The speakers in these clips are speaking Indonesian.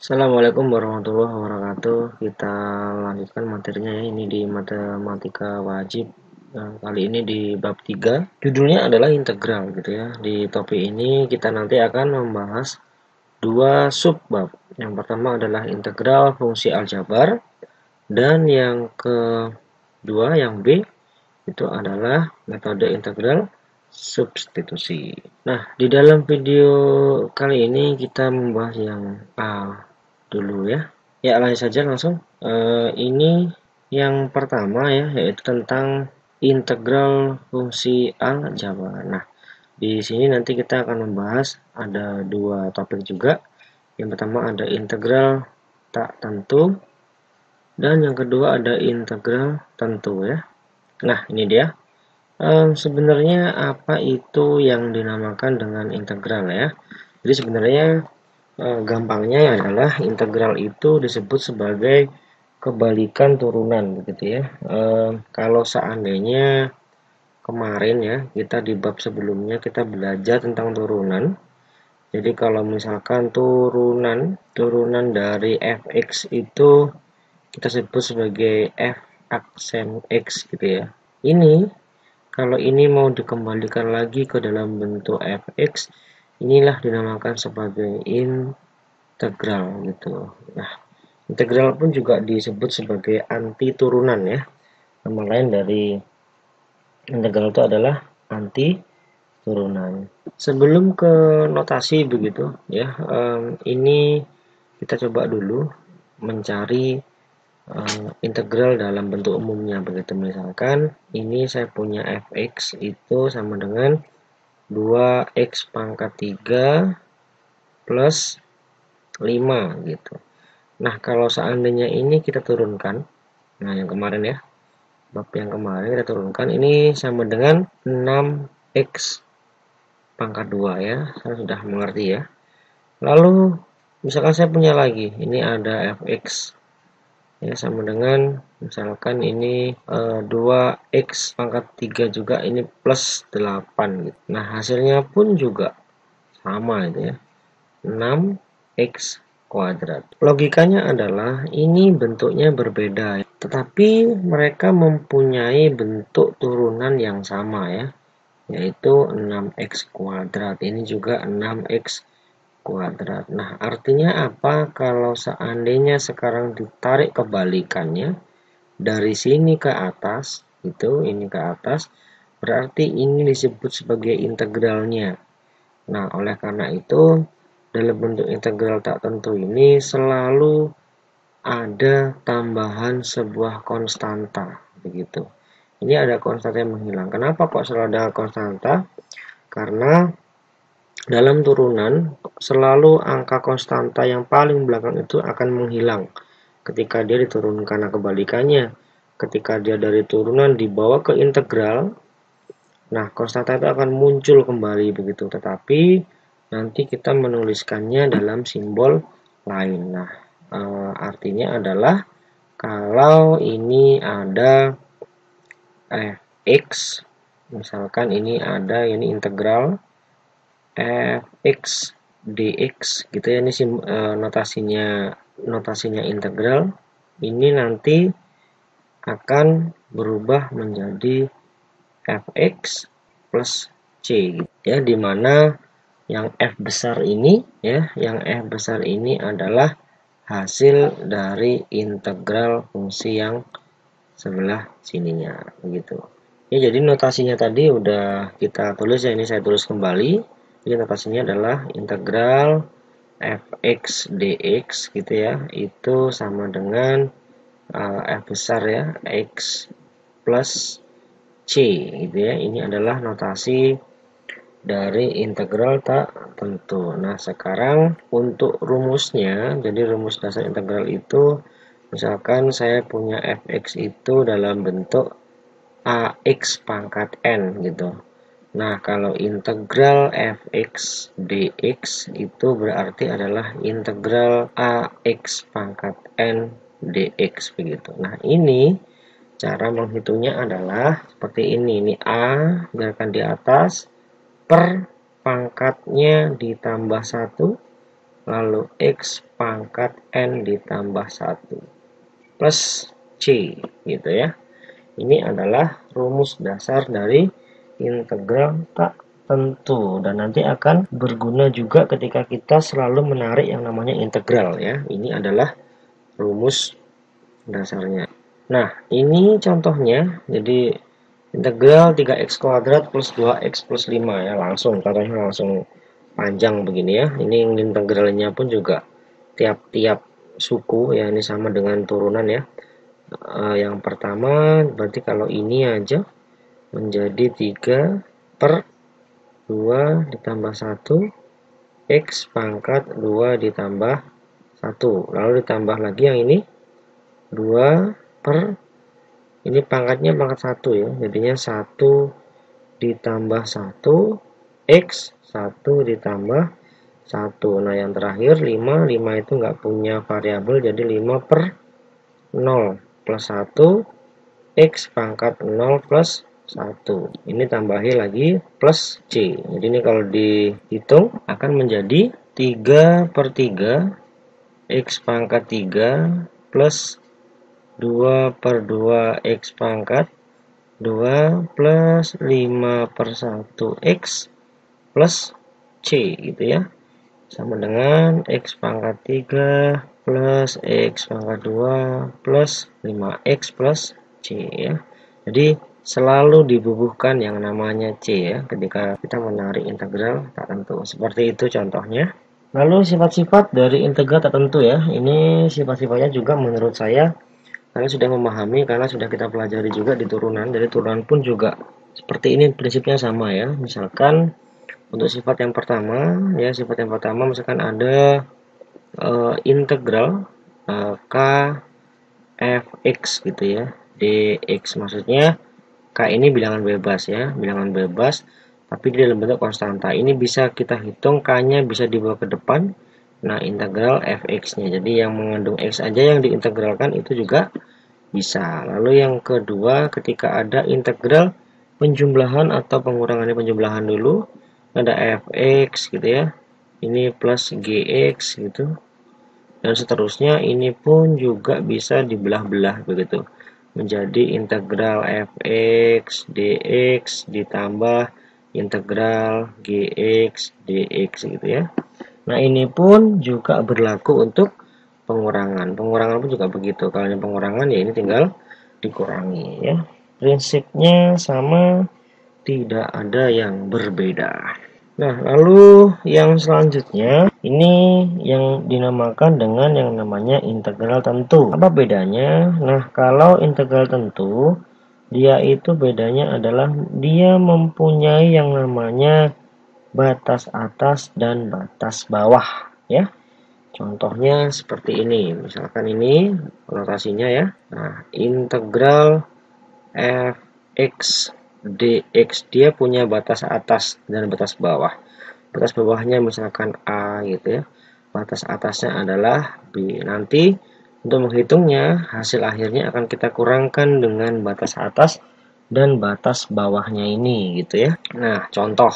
Assalamualaikum warahmatullahi wabarakatuh. Kita lanjutkan materinya ya. Ini di matematika wajib. Kali ini di bab 3. Judulnya adalah integral gitu ya. Di topik ini kita nanti akan membahas dua subbab. Yang pertama adalah integral fungsi aljabar dan yang kedua yang B itu adalah metode integral substitusi. Nah, di dalam video kali ini kita membahas yang A dulu ya. Ya, lanjut saja langsung. Ini yang pertama ya, yaitu tentang integral fungsi aljabar. Nah, di sini nanti kita akan membahas ada dua topik juga. Yang pertama ada integral tak tentu dan yang kedua ada integral tentu ya. Nah, ini dia. Sebenarnya apa itu yang dinamakan dengan integral ya? Jadi sebenarnya gampangnya adalah integral itu disebut sebagai kebalikan turunan begitu ya. Kalau seandainya kemarin ya kita di bab sebelumnya kita belajar tentang turunan. Jadi kalau misalkan turunan dari fx itu kita sebut sebagai f aksen x gitu ya. Ini kalau ini mau dikembalikan lagi ke dalam bentuk fx, inilah dinamakan sebagai integral gitu. Nah, integral pun juga disebut sebagai anti turunan ya. Nama lain dari integral itu adalah anti turunan. Sebelum ke notasi begitu ya, ini kita coba dulu mencari integral dalam bentuk umumnya begitu. Misalkan ini saya punya fx itu sama dengan 2x pangkat 3 plus 5 gitu. Nah, kalau seandainya ini kita turunkan, nah yang kemarin ya, bab yang kemarin kita turunkan, ini sama dengan 6x pangkat 2 ya, saya sudah mengerti ya. Lalu, misalkan saya punya lagi, ini ada fx ya sama dengan misalkan ini 2x pangkat 3 juga ini plus 8 gitu. Nah, hasilnya pun juga sama itu ya. 6x kuadrat. Logikanya adalah ini bentuknya berbeda, tetapi mereka mempunyai bentuk turunan yang sama ya, yaitu 6x kuadrat. Ini juga 6x kuadrat. Nah, artinya apa kalau seandainya sekarang ditarik kebalikannya dari sini ke atas, ini ke atas, berarti ini disebut sebagai integralnya. Nah, oleh karena itu dalam bentuk integral tak tentu ini selalu ada tambahan sebuah konstanta begitu. Ini ada konstanta yang menghilang. Kenapa kok selalu ada konstanta? Karena dalam turunan selalu angka konstanta yang paling belakang itu akan menghilang ketika dia diturunkan. Nah, kebalikannya, ketika dia dari turunan dibawa ke integral, nah konstanta itu akan muncul kembali begitu. Tetapi nanti kita menuliskannya dalam simbol lain. Nah, artinya adalah kalau ini ada fx, misalkan ini ada ini integral fx dx gitu ya, ini notasinya integral. Ini nanti akan berubah menjadi fx plus c gitu ya, dimana yang f besar ini ya, yang f besar ini adalah hasil dari integral fungsi yang sebelah sininya begitu ya. Jadi notasinya tadi udah kita tulis ya, ini saya tulis kembali. Jadi notasinya adalah integral fx dx gitu ya, itu sama dengan f besar ya, x plus c gitu ya. Ini adalah notasi dari integral tak tentu. Nah, sekarang untuk rumusnya, jadi rumus dasar integral itu misalkan saya punya fx itu dalam bentuk ax pangkat n gitu. Nah, kalau integral fx dx itu berarti adalah integral ax pangkat n dx begitu. Nah, ini cara menghitungnya adalah seperti ini. Ini a biarkan di atas per pangkatnya ditambah 1 lalu X pangkat N ditambah 1 plus C gitu ya. Ini adalah rumus dasar dari integral tak tentu dan nanti akan berguna juga ketika kita selalu menarik yang namanya integral ya. Ini adalah rumus dasarnya. Nah, ini contohnya. Jadi integral 3x kuadrat plus 2x plus 5 ya, langsung contohnya langsung panjang begini ya. Ini integralnya pun juga tiap-tiap suku ya, ini sama dengan turunan ya. Yang pertama berarti kalau ini aja menjadi 3 per 2 ditambah 1 X pangkat 2 ditambah 1, lalu ditambah lagi yang ini 2 per, ini pangkatnya pangkat 1 ya, jadinya 1 ditambah 1 X 1 ditambah 1. Nah yang terakhir 5 itu nggak punya variabel, jadi 5 per 0 plus 1 X pangkat 0 plus 1. Ini tambahi lagi plus C. Jadi ini kalau dihitung akan menjadi 3 per 3 X pangkat 3 plus 2 per 2 X pangkat 2 plus 5 per 1 X plus C gitu ya. Sama dengan X pangkat 3 plus X pangkat 2 plus 5X plus C ya. Jadi selalu dibubuhkan yang namanya C ya ketika kita menarik integral tak tentu. Seperti itu contohnya. Lalu sifat-sifat dari integral tak tentu ya. Ini sifat-sifatnya juga menurut saya kalian sudah memahami karena sudah kita pelajari juga di turunan. Jadi turunan pun juga seperti ini prinsipnya sama ya. Misalkan untuk sifat yang pertama ya, sifat yang pertama misalkan ada integral k fx gitu ya, dx, maksudnya k ini bilangan bebas ya, bilangan bebas tapi di dalam bentuk konstanta. Ini bisa kita hitung k-nya bisa dibawa ke depan. Nah, integral fx-nya. Jadi yang mengandung x aja yang diintegralkan itu juga bisa. Lalu yang kedua, ketika ada integral penjumlahan atau pengurangannya penjumlahan dulu, ada fx gitu ya. Ini plus gx gitu. Dan seterusnya ini pun juga bisa dibelah-belah begitu. Menjadi integral fx dx ditambah integral gx dx gitu ya. Nah, ini pun juga berlaku untuk pengurangan. Pengurangan pun juga begitu. Kalau ini pengurangan ya ini tinggal dikurangi ya. Prinsipnya sama, tidak ada yang berbeda. Nah, lalu yang selanjutnya ini yang dinamakan dengan yang namanya integral tentu. Apa bedanya? Nah, kalau integral tentu dia itu bedanya adalah dia mempunyai yang namanya batas atas dan batas bawah ya. Contohnya seperti ini. Misalkan ini notasinya ya. Nah, integral fx dx dia punya batas atas dan batas bawah. Batas bawahnya misalkan a gitu ya. Batas atasnya adalah b. Nanti untuk menghitungnya hasil akhirnya akan kita kurangkan dengan batas atas dan batas bawahnya ini gitu ya. Nah, contoh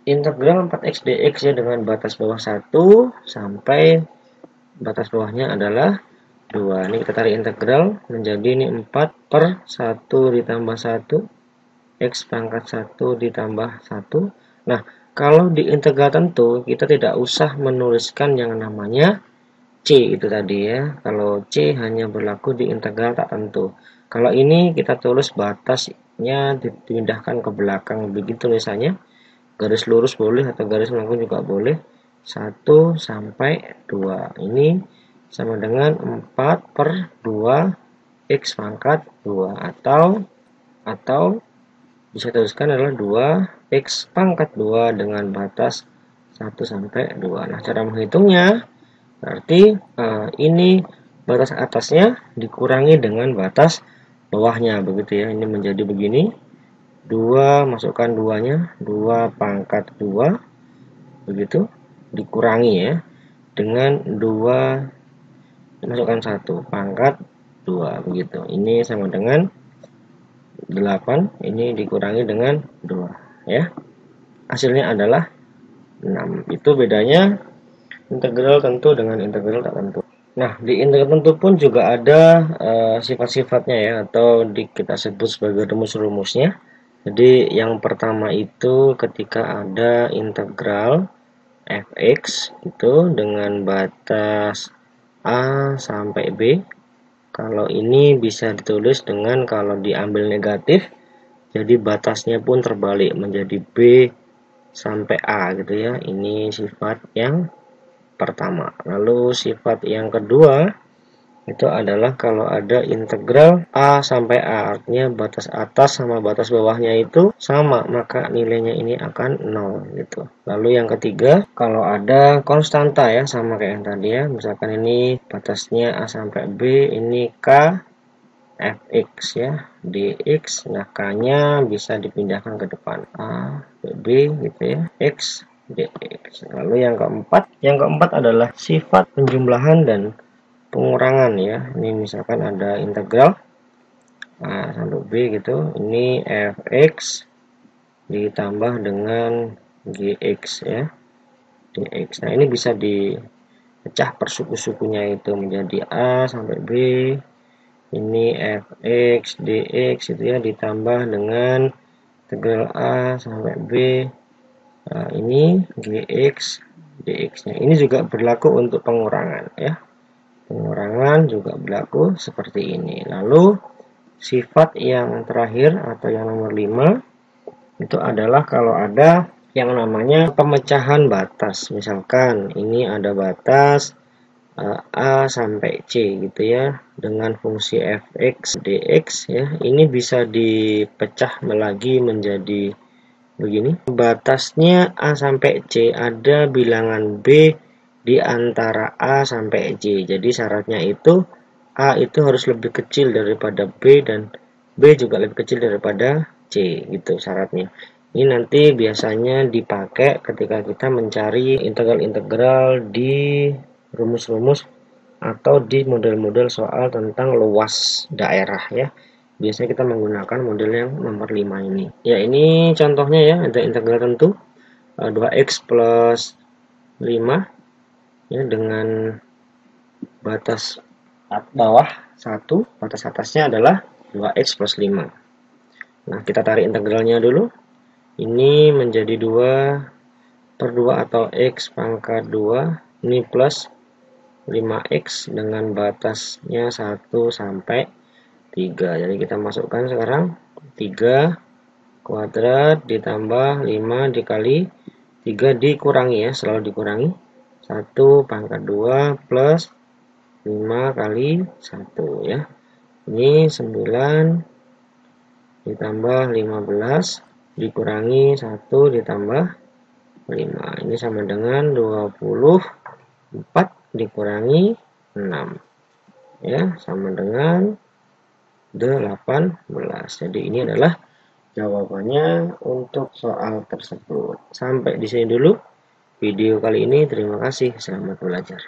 integral 4x dx ya dengan batas bawah 1 sampai batas bawahnya adalah 2. Ini kita tarik integral menjadi ini 4 per 1 ditambah 1 X pangkat 1 ditambah 1. Nah, kalau di integral tentu kita tidak usah menuliskan yang namanya C itu tadi ya. Kalau C hanya berlaku di integral tak tentu. Kalau ini kita tulis batasnya dipindahkan ke belakang begitu misalnya. Garis lurus boleh atau garis melengkung juga boleh. 1 sampai 2. Ini sama dengan 4 per 2 X pangkat 2 atau bisa tuliskan adalah 2 X pangkat 2 dengan batas 1 sampai 2. Nah, cara menghitungnya berarti ini batas atasnya dikurangi dengan batas bawahnya begitu ya. Ini menjadi begini. 2 masukkan 2-nya, 2 pangkat 2 begitu dikurangi ya dengan 2 masukkan 1 pangkat 2 begitu. Ini sama dengan 8, ini dikurangi dengan 2 ya. Hasilnya adalah 6. Itu bedanya integral tentu dengan integral tak tentu. Nah, di integral tentu pun juga ada sifat-sifatnya ya, atau kita sebut sebagai rumus-rumusnya. Jadi yang pertama itu ketika ada integral fx itu dengan batas a sampai b, kalau ini bisa ditulis dengan kalau diambil negatif, jadi batasnya pun terbalik menjadi b sampai a gitu ya. Ini sifat yang pertama. Lalu sifat yang kedua itu adalah kalau ada integral a sampai a, artinya batas atas sama batas bawahnya itu sama, maka nilainya ini akan 0 gitu. Lalu yang ketiga, kalau ada konstanta ya, sama kayak yang tadi ya, misalkan ini batasnya a sampai b, ini k fx ya, dx, nah k-nya bisa dipindahkan ke depan a b gitu ya, x dx. Lalu yang keempat adalah sifat penjumlahan dan pengurangan ya. Ini misalkan ada integral a sampai b gitu, ini fx ditambah dengan gx ya, dx. Nah ini bisa dipecah per suku-sukunya itu menjadi a sampai b, ini fx dx itu ya, ditambah dengan integral a sampai b, nah, ini gx dx nya. Ini juga berlaku untuk pengurangan ya. Pengurangan juga berlaku seperti ini. Lalu sifat yang terakhir atau yang nomor 5 itu adalah kalau ada yang namanya pemecahan batas. Misalkan ini ada batas a sampai c gitu ya, dengan fungsi fx dx ya. Ini bisa dipecah lagi menjadi begini. Batasnya a sampai c, ada bilangan b di antara a sampai c. Jadi syaratnya itu a itu harus lebih kecil daripada b dan b juga lebih kecil daripada c gitu syaratnya. Ini nanti biasanya dipakai ketika kita mencari integral-integral di rumus-rumus atau di model-model soal tentang luas daerah ya. Biasanya kita menggunakan model yang nomor 5 ini. Ya, ini contohnya ya, ada integral tentu 2x plus 5 ya, dengan batas bawah 1, batas atasnya adalah 2x plus 5. Nah, kita tarik integralnya dulu. Ini menjadi 2 per 2 atau x pangkat 2, ini plus 5x dengan batasnya 1 sampai 3. Jadi kita masukkan sekarang 3 kuadrat ditambah 5 dikali 3 dikurangi ya, selalu dikurangi. 1 pangkat 2 plus 5 kali 1 ya. Ini 9 ditambah 15 dikurangi 1 ditambah 5. Ini sama dengan 24 dikurangi 6. Ya, sama dengan 18. Jadi ini adalah jawabannya untuk soal tersebut. Sampai di sini dulu video kali ini. Terima kasih. Selamat belajar.